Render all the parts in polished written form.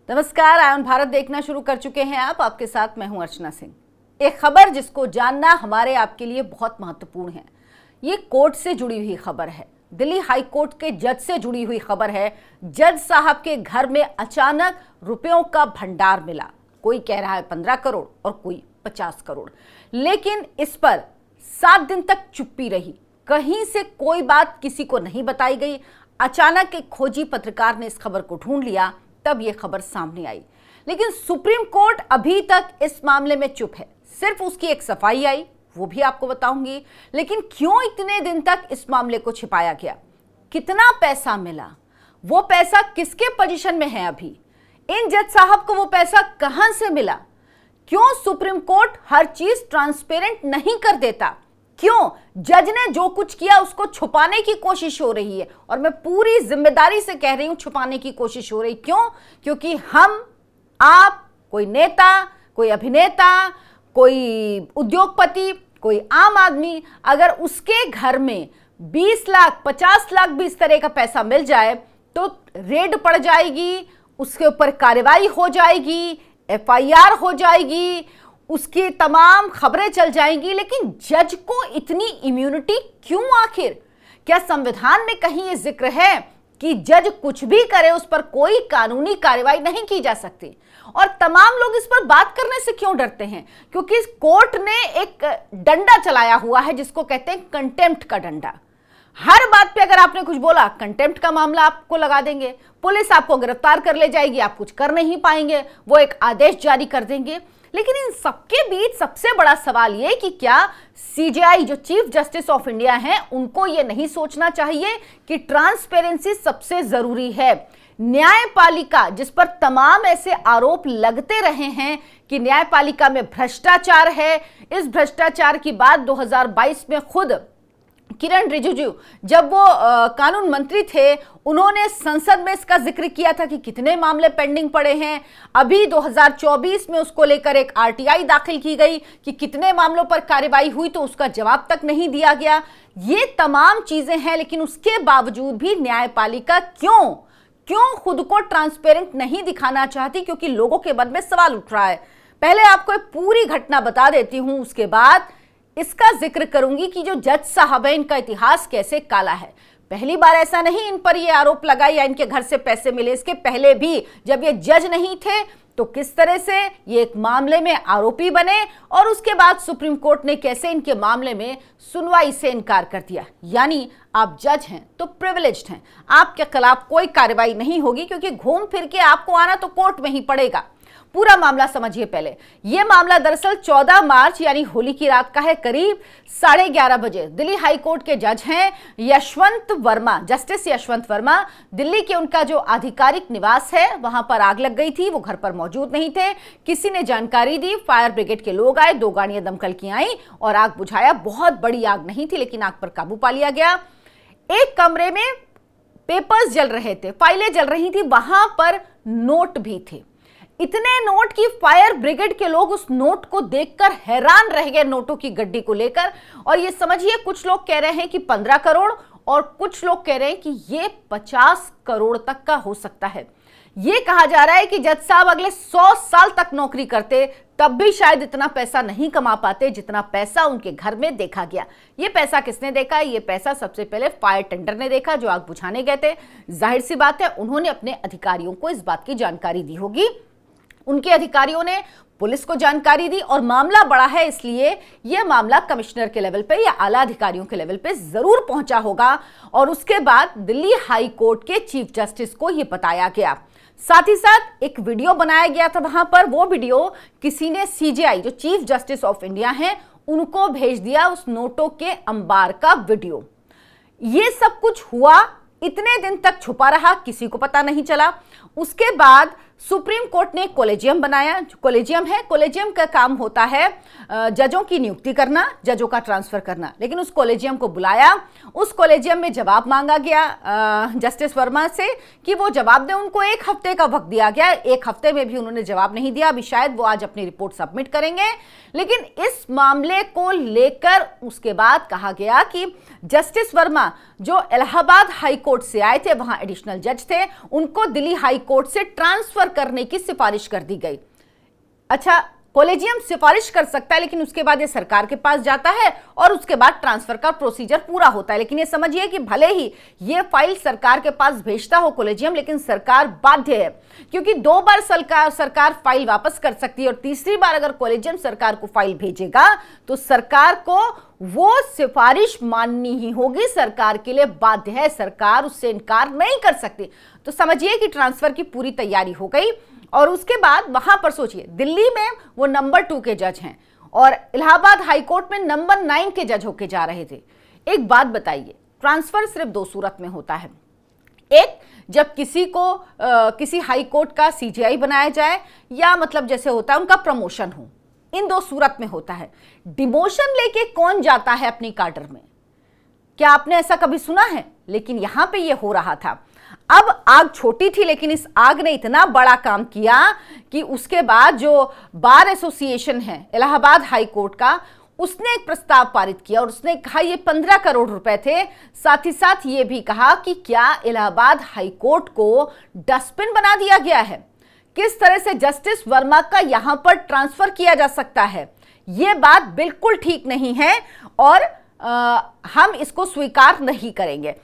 नमस्कार, आयन भारत देखना शुरू कर चुके हैं आप। आपके साथ मैं हूं अर्चना सिंह। एक खबर जिसको जानना हमारे आपके लिए बहुत महत्वपूर्ण है। ये कोर्ट से जुड़ी हुई खबर है, दिल्ली हाई कोर्ट के जज से जुड़ी हुई खबर है। जज साहब के घर में अचानक रुपयों का भंडार मिला। कोई कह रहा है 15 करोड़ और कोई 50 करोड़, लेकिन इस पर 7 दिन तक चुप्पी रही। कहीं से कोई बात किसी को नहीं बताई गई। अचानक एक खोजी पत्रकार ने इस खबर को ढूंढ लिया, तब यह खबर सामने आई। लेकिन सुप्रीम कोर्ट अभी तक इस मामले में चुप है। सिर्फ उसकी एक सफाई आई, वो भी आपको बताऊंगी। लेकिन क्यों इतने दिन तक इस मामले को छिपाया गया? कितना पैसा मिला? वो पैसा किसके पोजीशन में है अभी? इन जज साहब को वो पैसा कहां से मिला? क्यों सुप्रीम कोर्ट हर चीज ट्रांसपेरेंट नहीं कर देता? क्यों जज ने जो कुछ किया उसको छुपाने की कोशिश हो रही है? और मैं पूरी जिम्मेदारी से कह रही हूं, छुपाने की कोशिश हो रही। क्यों? क्योंकि हम, आप, कोई नेता, कोई अभिनेता, कोई उद्योगपति, कोई आम आदमी, अगर उसके घर में 20 लाख 50 लाख भी इस तरह का पैसा मिल जाए तो रेड पड़ जाएगी, उसके ऊपर कार्रवाई हो जाएगी, FIR हो जाएगी, उसकी तमाम खबरें चल जाएंगी। लेकिन जज को इतनी इम्यूनिटी क्यों आखिर? क्या संविधान में कहीं ये जिक्र है कि जज कुछ भी करे उस पर कोई कानूनी कार्रवाई नहीं की जा सकती? और तमाम लोग इस पर बात करने से क्यों डरते हैं? क्योंकि कोर्ट ने एक डंडा चलाया हुआ है जिसको कहते हैं कंटेम्प्ट का डंडा। हर बात पे अगर आपने कुछ बोला, कंटेम्प्ट का मामला आपको लगा देंगे, पुलिस आपको गिरफ्तार कर ले जाएगी, आप कुछ कर नहीं पाएंगे, वो एक आदेश जारी कर देंगे। लेकिन इन सबके बीच सबसे बड़ा सवाल ये कि क्या CJI जो चीफ जस्टिस ऑफ इंडिया हैं, उनको ये नहीं सोचना चाहिए कि ट्रांसपेरेंसी सबसे जरूरी है? न्यायपालिका जिस पर तमाम ऐसे आरोप लगते रहे हैं कि न्यायपालिका में भ्रष्टाचार है, इस भ्रष्टाचार की बात 2022 में खुद किरण रिजिजू जब वो कानून मंत्री थे, उन्होंने संसद में इसका जिक्र किया था कि कितने मामले पेंडिंग पड़े हैं। अभी 2024 में उसको लेकर एक RTI दाखिल की गई कि कितने मामलों पर कार्रवाई हुई, तो उसका जवाब तक नहीं दिया गया। ये तमाम चीजें हैं, लेकिन उसके बावजूद भी न्यायपालिका क्यों खुद को ट्रांसपेरेंट नहीं दिखाना चाहती? क्योंकि लोगों के मन में सवाल उठ रहा है। पहले आपको एक पूरी घटना बता देती हूं, उसके बाद इसका जिक्र करूंगी कि जो जज साहब है इनका इतिहास कैसे काला है। पहली बार ऐसा नहीं इन पर ये आरोप लगा या इनके घर से पैसे मिले। इसके पहले भी जब ये जज नहीं थे तो किस तरह से ये एक मामले में आरोपी बने, और उसके बाद सुप्रीम कोर्ट ने कैसे इनके मामले में सुनवाई से इनकार कर दिया। यानी आप जज हैं तो प्रिविलेज्ड हैं, आपके खिलाफ कोई कार्रवाई नहीं होगी, क्योंकि घूम फिर के आपको आना तो कोर्ट में ही पड़ेगा। पूरा मामला समझिए पहले। यह मामला दरअसल 14 मार्च यानी होली की रात का है। करीब 11:30 बजे दिल्ली हाई कोर्ट के जज हैं यशवंत वर्मा, जस्टिस यशवंत वर्मा। दिल्ली के उनका जो आधिकारिक निवास है वहां पर आग लग गई थी। वो घर पर मौजूद नहीं थे, किसी ने जानकारी दी, फायर ब्रिगेड के लोग आए, 2 गाड़ियां दमकल की आई और आग बुझाया। बहुत बड़ी आग नहीं थी, लेकिन आग पर काबू पा लिया गया। एक कमरे में पेपर्स जल रहे थे, फाइलें जल रही थी, वहां पर नोट भी थे। इतने नोट की फायर ब्रिगेड के लोग उस नोट को देखकर हैरान रह गए, नोटों की गड्डी को लेकर। और ये समझिए, कुछ लोग कह रहे हैं कि 15 करोड़ और कुछ लोग कह रहे हैं कि ये 50 करोड़ तक का हो सकता है। ये कहा जा रहा है कि जज साहब अगले 100 साल तक नौकरी करते तब भी शायद इतना पैसा नहीं कमा पाते जितना पैसा उनके घर में देखा गया। ये पैसा किसने देखा? ये पैसा सबसे पहले फायर टेंडर ने देखा जो आग बुझाने गए थे। जाहिर सी बात है उन्होंने अपने अधिकारियों को इस बात की जानकारी दी होगी, उनके अधिकारियों ने पुलिस को जानकारी दी, और मामला बड़ा है इसलिए यह मामला कमिश्नर के लेवल पे या आला अधिकारियों के लेवल पे जरूर पहुंचा होगा। और उसके बाद दिल्ली हाई कोर्ट के चीफ जस्टिस को यह बताया गया। साथ ही साथ एक वीडियो बनाया गया था वहां पर। वो वीडियो किसी ने CJI जो चीफ जस्टिस ऑफ इंडिया हैं उनको भेज दिया, उस नोटों के अंबार का वीडियो। ये सब कुछ हुआ, इतने दिन तक छुपा रहा, किसी को पता नहीं चला। उसके बाद सुप्रीम कोर्ट ने कॉलेजियम बनाया। कॉलेजियम है, कॉलेजियम का काम होता है जजों की नियुक्ति करना, जजों का ट्रांसफर करना। लेकिन उस कॉलेजियम को बुलाया, उस कॉलेजियम में जवाब मांगा गया जस्टिस वर्मा से कि वो जवाब दें। उनको 1 हफ्ते का वक्त दिया गया, 1 हफ्ते में भी उन्होंने जवाब नहीं दिया। अभी शायद वो आज अपनी रिपोर्ट सबमिट करेंगे। लेकिन इस मामले को लेकर उसके बाद कहा गया कि जस्टिस वर्मा जो इलाहाबाद हाई कोर्ट से आए थे, वहां एडिशनल जज थे, उनको दिल्ली हाई कोर्ट से ट्रांसफर ट्रांसफर करने की सिफारिश कर दी गई। अच्छा, कॉलेजियम सिफारिश कर सकता है, लेकिन उसके बाद ये सरकार के पास जाता है और उसके बाद ट्रांसफर का प्रोसीजर पूरा होता है। लेकिन ये समझिए कि भले ही ये फाइल सरकार के पास भेजता हो कॉलेजियम, लेकिन सरकार बाध्य है, क्योंकि 2 बार सरकार फाइल वापस कर सकती है और तीसरी बार अगर कॉलेजियम सरकार को फाइल भेजेगा तो सरकार को वो सिफारिश माननी ही होगी, सरकार के लिए बाध्य है, सरकार उससे इनकार नहीं कर सकती। तो समझिए कि ट्रांसफर की पूरी तैयारी हो गई और उसके बाद वहां पर सोचिए, दिल्ली में वो नंबर 2 के जज हैं और इलाहाबाद हाईकोर्ट में नंबर 9 के जज होके जा रहे थे। एक बात बताइए, ट्रांसफर सिर्फ 2 सूरत में होता है। एक, जब किसी को किसी हाई कोर्ट का सीजेआई बनाया जाए, या मतलब जैसे होता है उनका प्रमोशन हो, इन 2 सूरत में होता है। डिमोशन लेके कौन जाता है अपनी काडर में? क्या आपने ऐसा कभी सुना है? लेकिन यहां पे ये हो रहा था। अब आग छोटी थी, लेकिन इस आग ने इतना बड़ा काम किया कि उसके बाद जो बार एसोसिएशन है इलाहाबाद हाई कोर्ट का, उसने एक प्रस्ताव पारित किया और उसने कहा ये 15 करोड़ रुपए थे। साथ ही साथ ये भी कहा कि क्या इलाहाबाद हाई कोर्ट को डस्टबिन बना दिया गया है? किस तरह से जस्टिस वर्मा का यहां पर ट्रांसफर किया जा सकता है? यह बात बिल्कुल ठीक नहीं है और हम इसको स्वीकार नहीं करेंगे।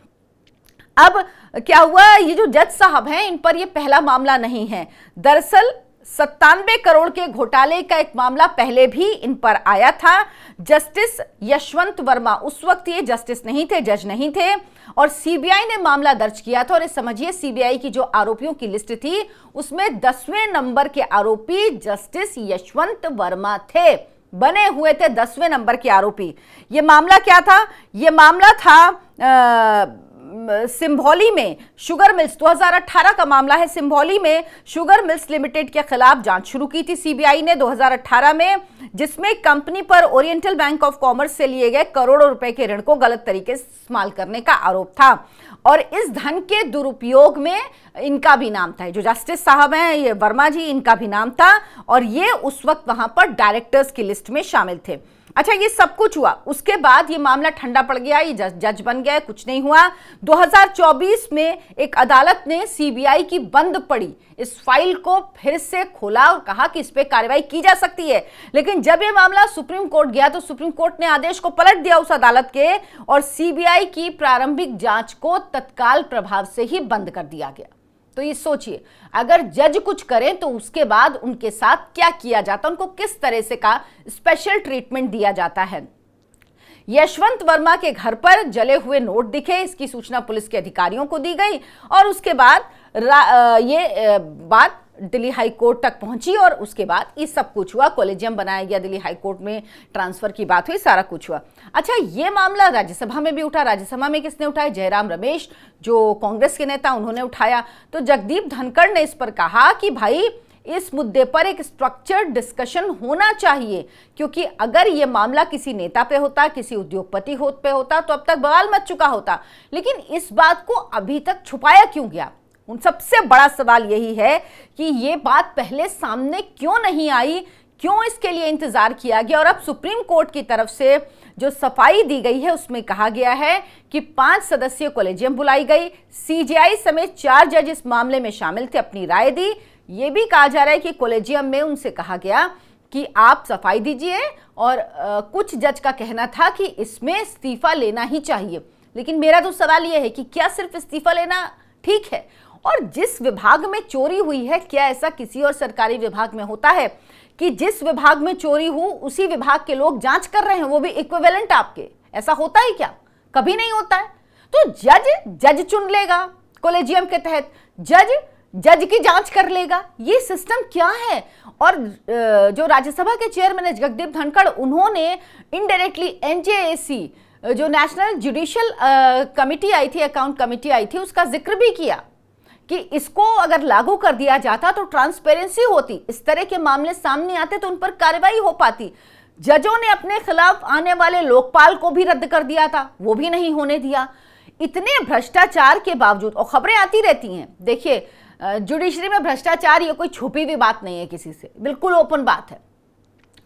अब क्या हुआ, ये जो जज साहब हैं इन पर ये पहला मामला नहीं है। दरअसल 97 करोड़ के घोटाले का एक मामला पहले भी इन पर आया था। जस्टिस यशवंत वर्मा उस वक्त ये जस्टिस नहीं थे, जज नहीं थे, और सीबीआई ने मामला दर्ज किया था। और ये समझिए, सीबीआई की जो आरोपियों की लिस्ट थी उसमें 10वें नंबर के आरोपी जस्टिस यशवंत वर्मा थे, बने हुए थे 10वें नंबर के आरोपी। ये मामला क्या था? ये मामला था सिंभौली में शुगर मिल्स, 2018 का मामला है। सिंभौली में शुगर मिल्स लिमिटेड के खिलाफ जांच शुरू की थी सीबीआई ने 2018 में, जिसमें कंपनी पर ओरिएंटल बैंक ऑफ कॉमर्स से लिए गए करोड़ों रुपए के ऋण को गलत तरीके से इस्तेमाल करने का आरोप था। और इस धन के दुरुपयोग में इनका भी नाम था। जो जस्टिस साहब हैं ये वर्मा जी, इनका भी नाम था और ये उस वक्त वहां पर डायरेक्टर्स की लिस्ट में शामिल थे। अच्छा, ये सब कुछ हुआ, उसके बाद ये मामला ठंडा पड़ गया, ये जज बन गया, कुछ नहीं हुआ। 2024 में एक अदालत ने सीबीआई की बंद पड़ी इस फाइल को फिर से खोला और कहा कि इस पे कार्रवाई की जा सकती है। लेकिन जब ये मामला सुप्रीम कोर्ट गया तो सुप्रीम कोर्ट ने आदेश को पलट दिया उस अदालत के और सीबीआई की प्रारंभिक जांच को तत्काल प्रभाव से ही बंद कर दिया गया। तो ये सोचिए, अगर जज कुछ करें तो उसके बाद उनके साथ क्या किया जाता, उनको किस तरह से का स्पेशल ट्रीटमेंट दिया जाता है। यशवंत वर्मा के घर पर जले हुए नोट दिखे, इसकी सूचना पुलिस के अधिकारियों को दी गई और उसके बाद ये बात दिल्ली हाई कोर्ट तक पहुंची और उसके बाद ये सब कुछ हुआ, कॉलेजियम बनाया गया, दिल्ली हाई कोर्ट में ट्रांसफर की बात हुई, सारा कुछ हुआ। अच्छा, ये मामला राज्यसभा में भी उठा। राज्यसभा में किसने उठाया? जयराम रमेश, जो कांग्रेस के नेता, उन्होंने उठाया। तो जगदीप धनखड़ ने इस पर कहा कि भाई इस मुद्दे पर एक स्ट्रक्चर्ड डिस्कशन होना चाहिए, क्योंकि अगर ये मामला किसी नेता पे होता, किसी उद्योगपति पे होता तो अब तक बवाल मच चुका होता। लेकिन इस बात को अभी तक छुपाया क्यों गया? उन सबसे बड़ा सवाल यही है कि ये बात पहले सामने क्यों नहीं आई, क्यों इसके लिए इंतजार किया गया। और अब सुप्रीम कोर्ट की तरफ से जो सफाई दी गई है उसमें कहा गया है कि 5 सदस्यीय कॉलेजियम बुलाई गई, सीजेआई समेत 4 जज इस मामले में शामिल थे, अपनी राय दी। ये भी कहा जा रहा है कि कॉलेजियम में उनसे कहा गया कि आप सफाई दीजिए और कुछ जज का कहना था कि इसमें इस्तीफा लेना ही चाहिए। लेकिन मेरा तो सवाल यह है कि क्या सिर्फ इस्तीफा लेना ठीक है? और जिस विभाग में चोरी हुई है, क्या ऐसा किसी और सरकारी विभाग में होता है कि जिस विभाग में चोरी हो उसी विभाग के लोग जांच कर रहे हैं, वो भी इक्विवेलेंट आपके? ऐसा होता है क्या? कभी नहीं होता है। तो जज चुन लेगा कॉलेजियम के तहत, जज की जांच कर लेगा, ये सिस्टम क्या है? और जो राज्यसभा के चेयरमैन है जगदीप धनखड़, उन्होंने इनडायरेक्टली एनजेएसी, जो नेशनल जुडिशियल कमिटी आई थी, अकाउंट कमिटी आई थी, उसका जिक्र भी किया कि इसको अगर लागू कर दिया जाता तो ट्रांसपेरेंसी होती, इस तरह के मामले सामने आते तो उन पर कार्रवाई हो पाती। जजों ने अपने खिलाफ आने वाले लोकपाल को भी रद्द कर दिया था, वो भी नहीं होने दिया। इतने भ्रष्टाचार के बावजूद, और खबरें आती रहती हैं, देखिए जुडिशरी में भ्रष्टाचार ये कोई छुपी हुई बात नहीं है, किसी से बिल्कुल ओपन बात है,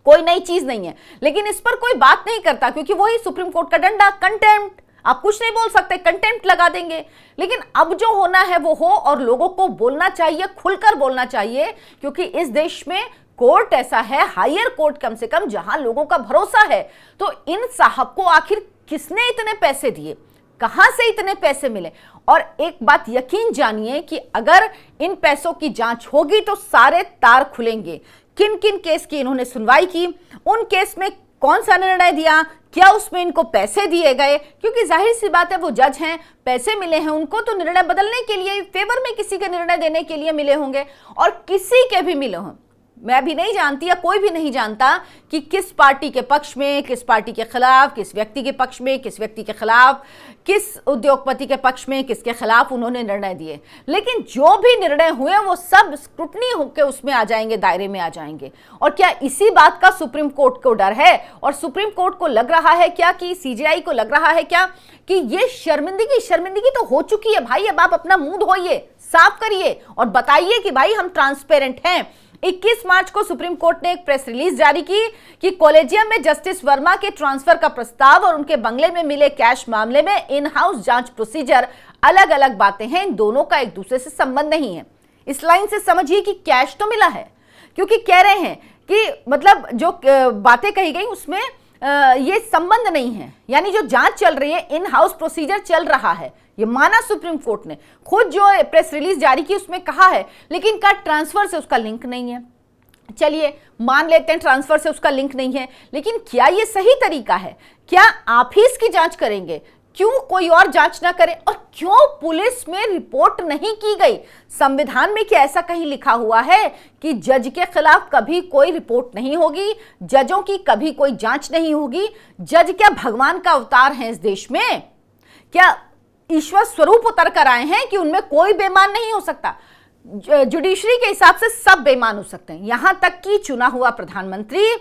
कोई नई चीज नहीं है। लेकिन इस पर कोई बात नहीं करता क्योंकि वही सुप्रीम कोर्ट का डंडा, कंटेम्प्ट। आप कुछ नहीं बोल सकते, कंटेम्प्ट लगा देंगे। लेकिन अब जो होना है वो हो, और लोगों को बोलना चाहिए, खुलकर बोलना चाहिए, क्योंकि इस देश में कोर्ट ऐसा है, हायर कोर्ट कम से कम, जहां लोगों का भरोसा है। तो इन साहब को आखिर किसने इतने पैसे दिए, कहां से इतने पैसे मिले? और एक बात यकीन जानिए कि अगर इन पैसों की जांच होगी तो सारे तार खुलेंगे। किन किन केस की इन्होंने सुनवाई की, उन केस में कौन सा निर्णय दिया, क्या उसमें इनको पैसे दिए गए, क्योंकि जाहिर सी बात है वो जज हैं, पैसे मिले हैं उनको तो निर्णय बदलने के लिए, फेवर में किसी के निर्णय देने के लिए मिले होंगे, और किसी के भी मिले हों। मैं भी नहीं जानती या कोई भी नहीं जानता कि किस पार्टी के पक्ष में, किस पार्टी के खिलाफ, किस व्यक्ति के पक्ष में, किस व्यक्ति के खिलाफ, किस उद्योगपति के पक्ष में, किसके खिलाफ उन्होंने निर्णय दिए। लेकिन जो भी निर्णय हुए वो सब स्क्रूटनी होकर उसमें आ जाएंगे, दायरे में आ जाएंगे। और क्या इसी बात का सुप्रीम कोर्ट को डर है? और सुप्रीम कोर्ट को लग रहा है क्या कि सीजेआई को लग रहा है क्या कि ये शर्मिंदगी तो हो चुकी है भाई, अब आप अपना मुंह धोइए, साफ करिए और बताइए कि भाई हम ट्रांसपेरेंट हैं। 21 मार्च को सुप्रीम कोर्ट ने एक प्रेस रिलीज जारी की कि कॉलेजियम में जस्टिस वर्मा के ट्रांसफर का प्रस्ताव और उनके बंगले में मिले कैश मामले में इन हाउस जांच प्रोसीजर अलग अलग बातें हैं, इन दोनों का एक दूसरे से संबंध नहीं है। इस लाइन से समझिए कि कैश तो मिला है, क्योंकि कह रहे हैं कि मतलब जो बातें कही गई उसमें ये संबंध नहीं है, यानी जो जांच चल रही है, इन हाउस प्रोसीजर चल रहा है, ये माना सुप्रीम कोर्ट ने। खुद जो प्रेस रिलीज जारी की उसमें कहा है, लेकिन का ट्रांसफर से उसका लिंक नहीं है। चलिए मान लेते हैं ट्रांसफर से उसका लिंक नहीं है, लेकिन क्या ये सही तरीका है? क्या आप ही इसकी जांच करेंगे? क्यों कोई और जांच ना करे? और क्यों पुलिस में रिपोर्ट नहीं की गई? संविधान में क्या ऐसा कहीं लिखा हुआ है कि जज के खिलाफ कभी कोई रिपोर्ट नहीं होगी, जजों की कभी कोई जांच नहीं होगी? जज क्या भगवान का अवतार है इस देश में? क्या ईश्वर स्वरूप उतर कर आए हैं कि उनमें कोई बेईमान नहीं हो सकता? जुडिशरी के हिसाब से सब बेईमान हो सकते हैं, यहां तक कि चुना हुआ प्रधानमंत्री,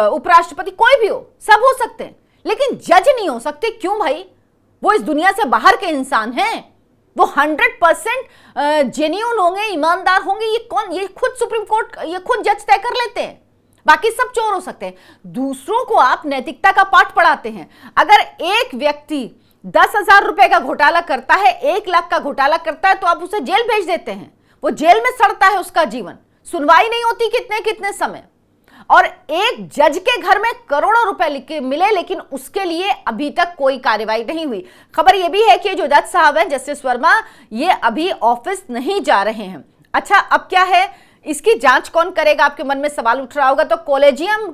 उपराष्ट्रपति, कोई भी हो, सब हो सकते हैं, लेकिन जज नहीं हो सकते। क्यों भाई? वो इस दुनिया से बाहर के इंसान हैं, वो 100% जेन्युइन होंगे, ईमानदार होंगे। ये खुद सुप्रीम कोर्ट, ये खुद जज तय कर लेते हैं। बाकी सब चोर हो सकते हैं। दूसरों को आप नैतिकता का पाठ पढ़ाते हैं। अगर एक व्यक्ति 10,000 रुपए का घोटाला करता है, 1 लाख का घोटाला करता है, तो आप उसे जेल भेज देते हैं, वो जेल में सड़ता है उसका जीवन, सुनवाई नहीं होती कितने कितने समय। और एक जज के घर में करोड़ों रुपए मिले, लेकिन उसके लिए अभी तक कोई कार्रवाई नहीं हुई। खबर यह भी है कि जो जज साहब हैं, जस्टिस वर्मा, ये अभी ऑफिस नहीं जा रहे हैं। अच्छा, अब क्या है, इसकी जांच कौन करेगा? आपके मन में सवाल उठ रहा होगा। तो कॉलेजियम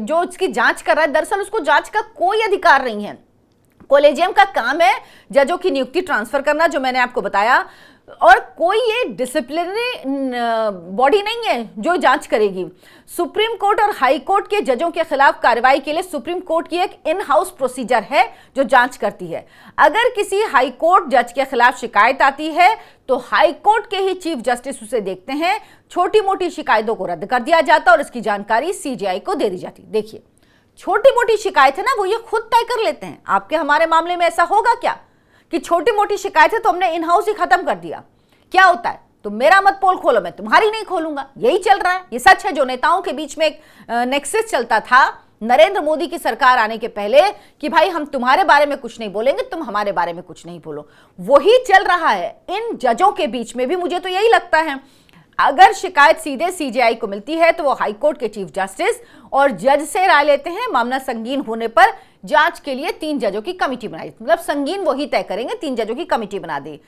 जो इसकी जांच कर रहा है, दरअसल उसको जांच का कोई अधिकार नहीं है। कॉलेजियम का काम है जजों की नियुक्ति ट्रांसफर करना, जो मैंने आपको बताया, और कोई ये डिसिप्लिनरी बॉडी नहीं है जो जांच करेगी। सुप्रीम कोर्ट और हाई कोर्ट के जजों के खिलाफ कार्रवाई के लिए सुप्रीम कोर्ट की एक इन हाउस प्रोसीजर है जो जांच करती है। अगर किसी हाई कोर्ट जज के खिलाफ शिकायत आती है तो हाई कोर्ट के ही चीफ जस्टिस उसे देखते हैं, छोटी मोटी शिकायतों को रद्द कर दिया जाता है और इसकी जानकारी सीजेआई को दे दी जाती। देखिए, छोटी मोटी शिकायत है ना, वो ये खुद तय कर लेते हैं। आपके हमारे मामले में ऐसा होगा क्या कि छोटी मोटी शिकायत है तो हमने इन हाउस ही खत्म कर दिया? क्या होता है, तो मेरा मत पोल खोलो, मैं तुम्हारी नहीं खोलूंगा। यही चल रहा है, ये सच है। जो नेताओं के बीच में एक नेक्सस चलता था नरेंद्र मोदी की सरकार आने के पहले कि भाई हम तुम्हारे बारे में कुछ नहीं बोलेंगे, तुम हमारे बारे में कुछ नहीं बोलो, वही चल रहा है इन जजों के बीच में भी। मुझे तो यही लगता है, अगर शिकायत सीधे सीजेआई को मिलती है तो वो हाई कोर्ट के चीफ जस्टिस और जज से राय लेते हैं। मामला संगीन होने पर जांच के लिए 3 जजों की कमेटी बनाई, मतलब संगीन वही तय करेंगे, 3 जजों की कमेटी बना दी।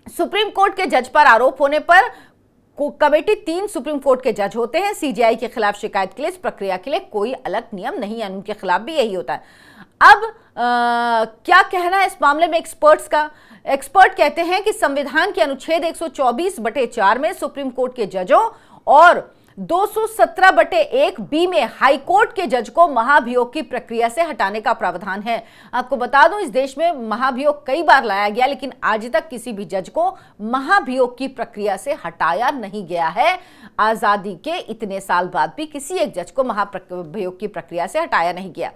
सुप्रीम कोर्ट के जज पर आरोप होने पर कमेटी 3 सुप्रीम कोर्ट के जज होते हैं। सीजेआई के खिलाफ शिकायत के लिए, इस प्रक्रिया के लिए कोई अलग नियम नहीं है, उनके खिलाफ भी यही होता है। अब क्या कहना है इस मामले में एक्सपर्ट्स का? एक्सपर्ट कहते हैं कि संविधान के अनुच्छेद 124/4 में सुप्रीम कोर्ट के जजों और 217/1 में हाई कोर्ट के जज को महाभियोग की प्रक्रिया से हटाने का प्रावधान है। आपको बता दूं, इस देश में महाभियोग कई बार लाया गया, लेकिन आज तक किसी भी जज को महाभियोग की प्रक्रिया से हटाया नहीं गया है। आजादी के इतने साल बाद भी किसी एक जज को महाभियोग की प्रक्रिया से हटाया नहीं गया।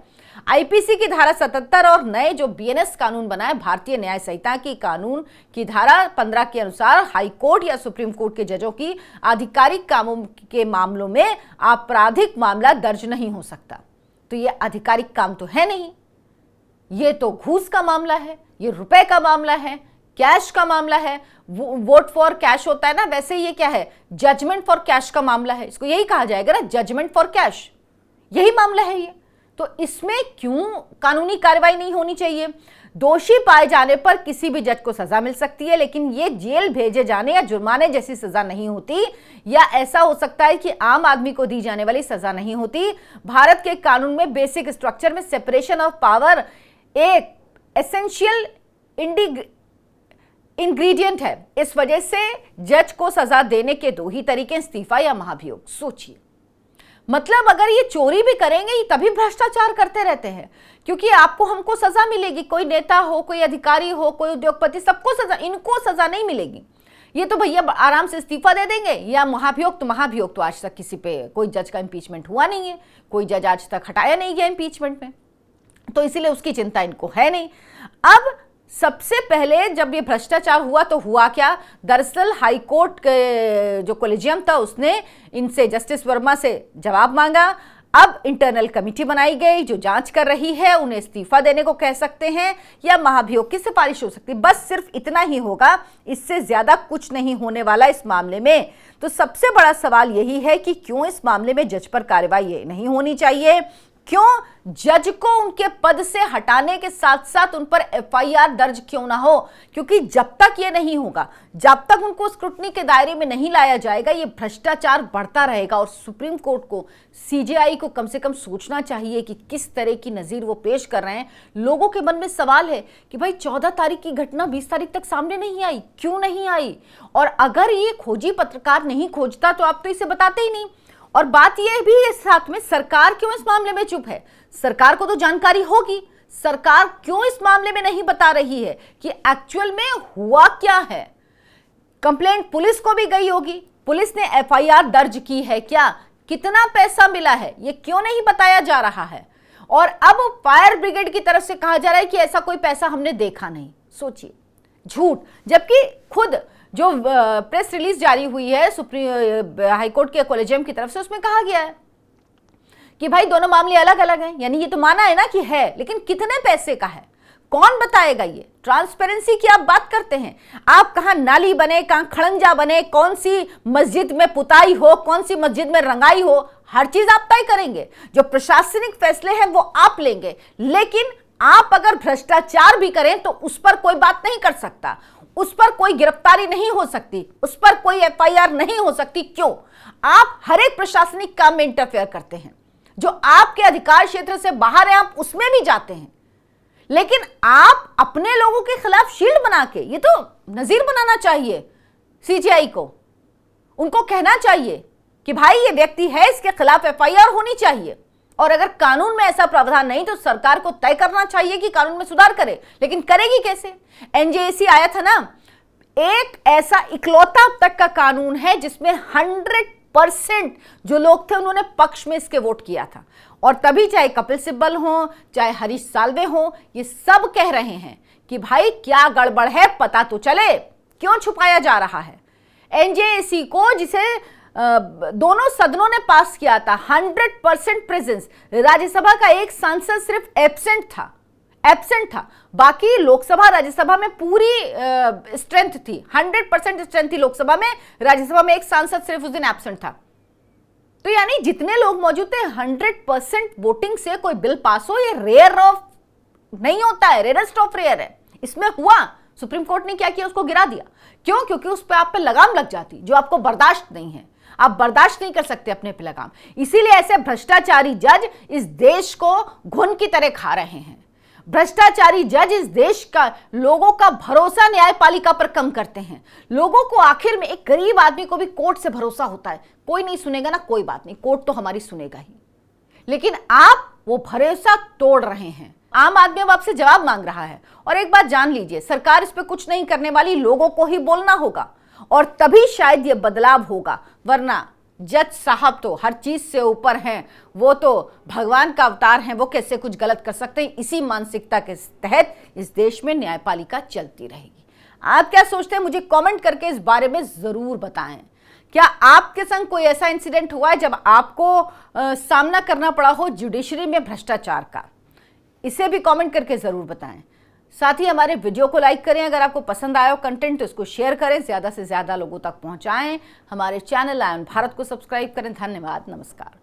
आईपीसी की धारा 77 और नए जो बीएनएस कानून बना है, भारतीय न्याय संहिता की कानून की धारा 15 के अनुसार हाई कोर्ट या सुप्रीम कोर्ट के जजों की आधिकारिक कामों के मामलों में आपराधिक मामला दर्ज नहीं हो सकता। तो ये आधिकारिक काम तो है नहीं, ये तो घूस का मामला है, ये रुपए का मामला है, कैश का मामला है, वोट फॉर कैश होता है ना, वैसे ये क्या है, जजमेंट फॉर कैश का मामला है, इसको यही कहा जाएगा ना, जजमेंट फॉर कैश, यही मामला है ये। तो इसमें क्यों कानूनी कार्रवाई नहीं होनी चाहिए? दोषी पाए जाने पर किसी भी जज को सजा मिल सकती है, लेकिन ये जेल भेजे जाने या जुर्माने जैसी सजा नहीं होती, या ऐसा हो सकता है कि आम आदमी को दी जाने वाली सजा नहीं होती। भारत के कानून में बेसिक स्ट्रक्चर में सेपरेशन ऑफ पावर एक एसेंशियल इंग्रेडिएंट है। इस वजह से जज को सजा देने के दो ही तरीके, इस्तीफा या महाभियोग। सोचिए, मतलब अगर ये चोरी भी करेंगे ये तभी भ्रष्टाचार करते रहते हैं, क्योंकि आपको हमको सजा मिलेगी, कोई नेता हो, कोई अधिकारी हो, कोई उद्योगपति, सबको सजा, इनको सजा नहीं मिलेगी। ये तो भैया आराम से इस्तीफा दे देंगे, या महाभियोग। तो महाभियोग तो आज तक किसी पे कोई जज का इंपीचमेंट हुआ नहीं है, कोई जज आज तक हटाया नहीं गया इंपीचमेंट में, तो इसीलिए उसकी चिंता इनको है नहीं। अब सबसे पहले जब ये भ्रष्टाचार हुआ तो हुआ क्या, दरअसल हाईकोर्ट के जो कोलेजियम था उसने इनसे, जस्टिस वर्मा से जवाब मांगा। अब इंटरनल कमेटी बनाई गई जो जांच कर रही है, उन्हें इस्तीफा देने को कह सकते हैं या महाभियोग की सिफारिश हो सकती है, बस सिर्फ इतना ही होगा, इससे ज्यादा कुछ नहीं होने वाला इस मामले में। तो सबसे बड़ा सवाल यही है कि क्यों इस मामले में जज पर कार्रवाई नहीं होनी चाहिए, क्यों जज को उनके पद से हटाने के साथ साथ उन पर एफआईआर दर्ज क्यों ना हो, क्योंकि जब तक ये नहीं होगा, जब तक उनको स्क्रूटनी के दायरे में नहीं लाया जाएगा, ये भ्रष्टाचार बढ़ता रहेगा। और सुप्रीम कोर्ट को, सीजेआई को कम से कम सोचना चाहिए कि किस तरह की नजीर वो पेश कर रहे हैं। लोगों के मन में सवाल है कि भाई 14 तारीख की घटना 20 तारीख तक सामने नहीं आई, क्यों नहीं आई? और अगर ये खोजी पत्रकार नहीं खोजता तो आप तो इसे बताते ही नहीं। और बात यह भी है साथ में, सरकार क्यों इस मामले में चुप है? सरकार को तो जानकारी होगी, सरकार क्यों इस मामले में नहीं बता रही है कि एक्चुअल में हुआ क्या है? कंप्लेंट पुलिस को भी गई होगी, पुलिस ने एफआईआर दर्ज की है क्या, कितना पैसा मिला है, ये क्यों नहीं बताया जा रहा है? और अब फायर ब्रिगेड की तरफ से कहा जा रहा है कि ऐसा कोई पैसा हमने देखा नहीं। सोचिए, झूठ, जबकि खुद जो प्रेस रिलीज जारी हुई है सुप्रीम हाईकोर्ट के कोलेजियम की तरफ से, उसमें कहा गया है कि भाई दोनों मामले अलग अलग हैं। यानी ये तो माना है ना कि है, लेकिन कितने पैसे का है कौन बताएगा? ये ट्रांसपेरेंसी की आप बात करते हैं, आप कहां नाली बने, कहां खड़ंजा बने, कौन सी मस्जिद में पुताई हो, कौन सी मस्जिद में रंगाई हो, हर चीज आप तय करेंगे। जो प्रशासनिक फैसले हैं वो आप लेंगे, लेकिन आप अगर भ्रष्टाचार भी करें तो उस पर कोई बात नहीं कर सकता, उस पर कोई गिरफ्तारी नहीं हो सकती, उस पर कोई एफआईआर नहीं हो सकती। क्यों? आप हर एक प्रशासनिक काम में इंटरफेयर करते हैं, जो आपके अधिकार क्षेत्र से बाहर है आप उसमें भी जाते हैं, लेकिन आप अपने लोगों के खिलाफ शील्ड बना के, ये तो नजीर बनाना चाहिए सीजीआई को, उनको कहना चाहिए कि भाई ये व्यक्ति है, इसके खिलाफ एफआईआर होनी चाहिए। और अगर कानून में ऐसा प्रावधान नहीं तो सरकार को तय करना चाहिए कि कानून में सुधार करे, लेकिन करेगी कैसे? एनजेएसी आया था ना, एक ऐसा इकलौता अब तक का कानून है जिसमें 100% जो लोग थे उन्होंने पक्ष में इसके वोट किया था। और तभी चाहे कपिल सिब्बल हो, चाहे हरीश साल्वे हो, ये सब कह रहे हैं कि भाई क्या गड़बड़ है, पता तो चले, क्यों छुपाया जा रहा है? एनजेएसी को, जिसे दोनों सदनों ने पास किया था, 100% प्रेजेंस, राज्यसभा का एक सांसद सिर्फ एब्सेंट था, बाकी लोकसभा राज्यसभा में पूरी स्ट्रेंथ थी, 100% स्ट्रेंथ थी लोकसभा में, राज्यसभा में एक सांसद सिर्फ उस दिन एब्सेंट था। तो यानी जितने लोग मौजूद थे, 100% वोटिंग से कोई बिल पास हो, ये रेयर ऑफ नहीं होता है, रेयरेस्ट ऑफ रेयर है। इसमें हुआ, सुप्रीम कोर्ट ने क्या किया, उसको गिरा दिया। क्यों? क्योंकि उस पर आप पे लगाम लग जाती, जो आपको बर्दाश्त नहीं है, आप बर्दाश्त नहीं कर सकते अपने पे लगाम। इसीलिए ऐसे भ्रष्टाचारी जज इस देश को घुन की तरह खा रहे हैं। भ्रष्टाचारी जज इस देश का, लोगों का भरोसा न्यायपालिका पर कम करते हैं। लोगों को आखिर में, एक गरीब आदमी को भी कोर्ट से भरोसा होता है, कोई नहीं सुनेगा ना, कोई बात नहीं, कोर्ट तो हमारी सुनेगा ही, लेकिन आप वो भरोसा तोड़ रहे हैं। आम आदमी अब आपसे जवाब मांग रहा है। और एक बात जान लीजिए, सरकार इस पे कुछ नहीं करने वाली, लोगों को ही बोलना होगा, और तभी शायद ये बदलाव होगा। वरना जज साहब तो हर चीज से ऊपर हैं, वो तो भगवान का अवतार हैं, वो कैसे कुछ गलत कर सकते हैं? इसी मानसिकता के तहत इस देश में न्यायपालिका चलती रहेगी। आप क्या सोचते हैं? मुझे कमेंट करके इस बारे में जरूर बताएं। क्या आपके संग कोई ऐसा इंसिडेंट हुआ है जब आपको सामना करना पड़ा हो जुडिशरी में भ्रष्टाचार का? इसे भी कमेंट करके ज़रूर बताएं। साथ ही हमारे वीडियो को लाइक करें। अगर आपको पसंद आया हो कंटेंट तो इसको शेयर करें, ज़्यादा से ज़्यादा लोगों तक पहुंचाएं। हमारे चैनल आयन भारत को सब्सक्राइब करें। धन्यवाद, नमस्कार।